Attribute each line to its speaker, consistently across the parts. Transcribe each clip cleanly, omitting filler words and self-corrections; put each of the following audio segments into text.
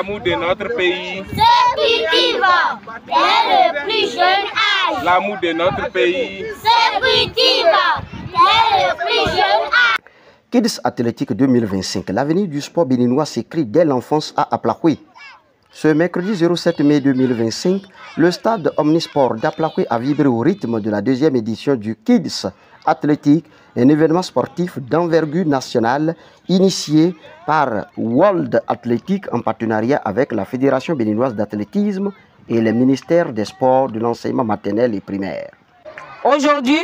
Speaker 1: L'amour de notre pays.
Speaker 2: Se cultive dès le plus jeune âge.
Speaker 1: L'amour de notre pays.
Speaker 2: Se cultive dès le plus jeune âge.
Speaker 3: Kids Athlétique 2025, l'avenir du sport béninois s'écrit dès l'enfance à Aplakoué. Ce mercredi 07 mai 2025, le stade Omnisport d'Aplakoué a vibré au rythme de la deuxième édition du Kids Athlétique, un événement sportif d'envergure nationale initié par World Athletic en partenariat avec la Fédération béninoise d'athlétisme et le ministère des Sports, de l'enseignement maternel et primaire.
Speaker 4: Aujourd'hui,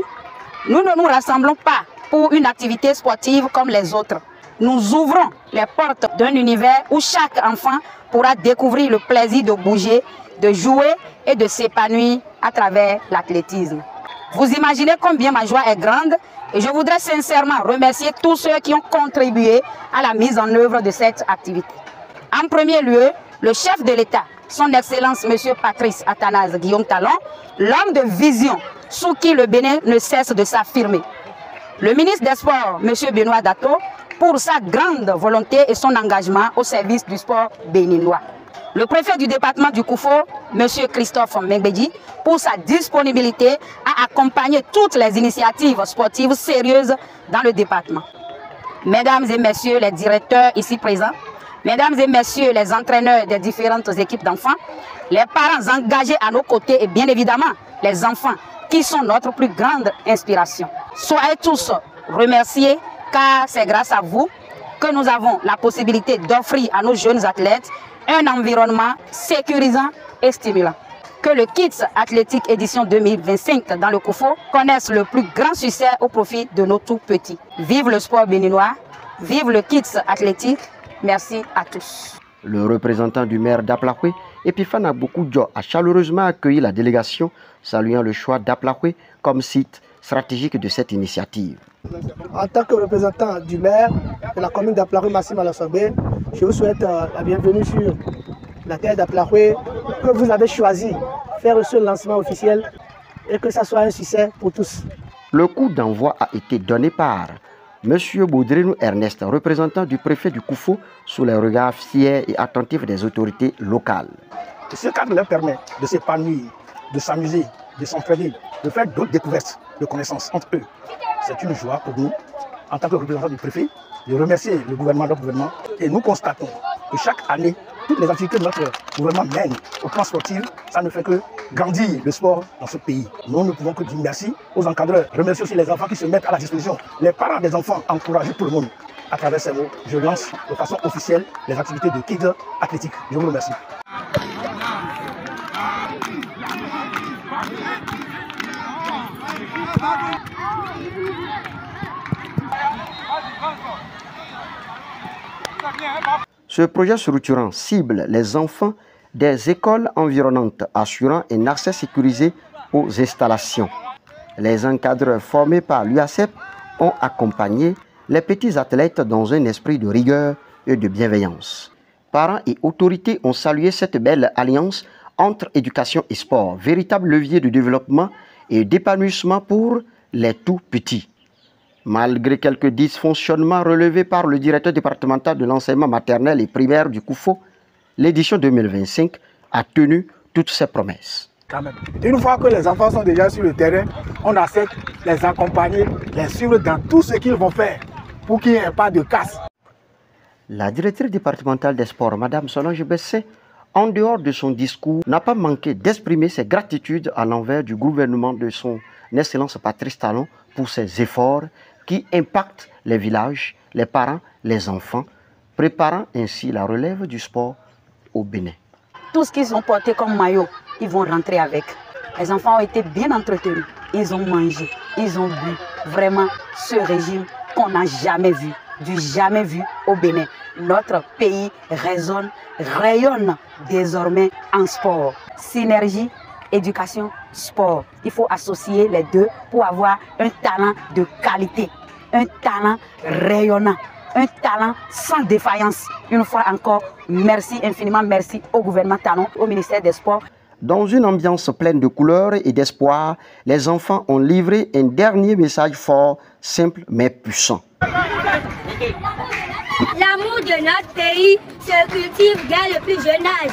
Speaker 4: nous ne nous rassemblons pas pour une activité sportive comme les autres. Nous ouvrons les portes d'un univers où chaque enfant pourra découvrir le plaisir de bouger, de jouer et de s'épanouir à travers l'athlétisme. Vous imaginez combien ma joie est grande et je voudrais sincèrement remercier tous ceux qui ont contribué à la mise en œuvre de cette activité. En premier lieu, le chef de l'État, son Excellence M. Patrice Athanase Guillaume Talon, l'homme de vision sous qui le Bénin ne cesse de s'affirmer. Le ministre des Sports, M. Benoît Dato, pour sa grande volonté et son engagement au service du sport béninois. Le préfet du département du Koufo, M. Christophe Mengbedi, pour sa disponibilité à accompagner toutes les initiatives sportives sérieuses dans le département. Mesdames et messieurs les directeurs ici présents, mesdames et messieurs les entraîneurs des différentes équipes d'enfants, les parents engagés à nos côtés et bien évidemment les enfants qui sont notre plus grande inspiration. Soyez tous remerciés car c'est grâce à vous que nous avons la possibilité d'offrir à nos jeunes athlètes un environnement sécurisant et stimulant. Que le Kids Athlétique édition 2025 dans le Koufo connaisse le plus grand succès au profit de nos tout petits. Vive le sport béninois, vive le Kids Athlétique, merci à tous.
Speaker 3: Le représentant du maire d'Aplakoué, Epiphane Aboukoudio, a chaleureusement accueilli la délégation, saluant le choix d'Aplakoué comme site stratégique de cette initiative.
Speaker 5: En tant que représentant du maire de la commune d'Aplakoué, Massim Alassabé, je vous souhaite la bienvenue sur la terre d'Aplakoué que vous avez choisi faire ce lancement officiel et que ça soit un succès pour tous.
Speaker 3: Le coup d'envoi a été donné par M. Baudrinou Ernest, représentant du préfet du Koufo, sous les regards fiers et attentifs des autorités locales.
Speaker 6: Ce cadre leur permet de s'épanouir, de s'amuser, de s'entraider, de faire d'autres découvertes, de connaissances entre eux. C'est une joie pour nous, en tant que représentant du préfet, de remercier le gouvernement, notre gouvernement. Et nous constatons que chaque année, toutes les activités que notre gouvernement mène au plan sportif, ça ne fait que grandir le sport dans ce pays. Nous ne pouvons que dire merci aux encadreurs, remercier aussi les enfants qui se mettent à la disposition, les parents des enfants, encourager tout le monde. À travers ces mots, je lance de façon officielle les activités de Kids Athlétique. Je vous remercie.
Speaker 3: Ce projet structurant cible les enfants des écoles environnantes, assurant un accès sécurisé aux installations. Les encadreurs formés par l'UACEP ont accompagné les petits athlètes dans un esprit de rigueur et de bienveillance. Parents et autorités ont salué cette belle alliance entre éducation et sport, véritable levier de développement et d'épanouissement pour les tout petits. Malgré quelques dysfonctionnements relevés par le directeur départemental de l'enseignement maternel et primaire du Koufo, l'édition 2025 a tenu toutes ses promesses.
Speaker 5: Une fois que les enfants sont déjà sur le terrain, on essaie de les accompagner, les suivre dans tout ce qu'ils vont faire pour qu'il n'y ait pas de casse.
Speaker 3: La directrice départementale des sports, Mme Solange Bessé, en dehors de son discours, n'a pas manqué d'exprimer ses gratitudes à l'envers du gouvernement de son Excellence Patrice Talon pour ses efforts qui impactent les villages, les parents, les enfants, préparant ainsi la relève du sport au Bénin.
Speaker 4: Tout ce qu'ils ont porté comme maillot, ils vont rentrer avec. Les enfants ont été bien entretenus, ils ont mangé, ils ont bu. Vraiment, ce régime qu'on n'a jamais vu, du jamais vu au Bénin. Notre pays rayonne désormais en sport. Synergie, éducation, sport. Il faut associer les deux pour avoir un talent de qualité, un talent rayonnant, un talent sans défaillance. Une fois encore, merci infiniment, merci au gouvernement Talon, au ministère des Sports.
Speaker 3: Dans une ambiance pleine de couleurs et d'espoir, les enfants ont livré un dernier message fort, simple mais puissant.
Speaker 2: L'amour de notre pays se cultive dès le plus jeune âge.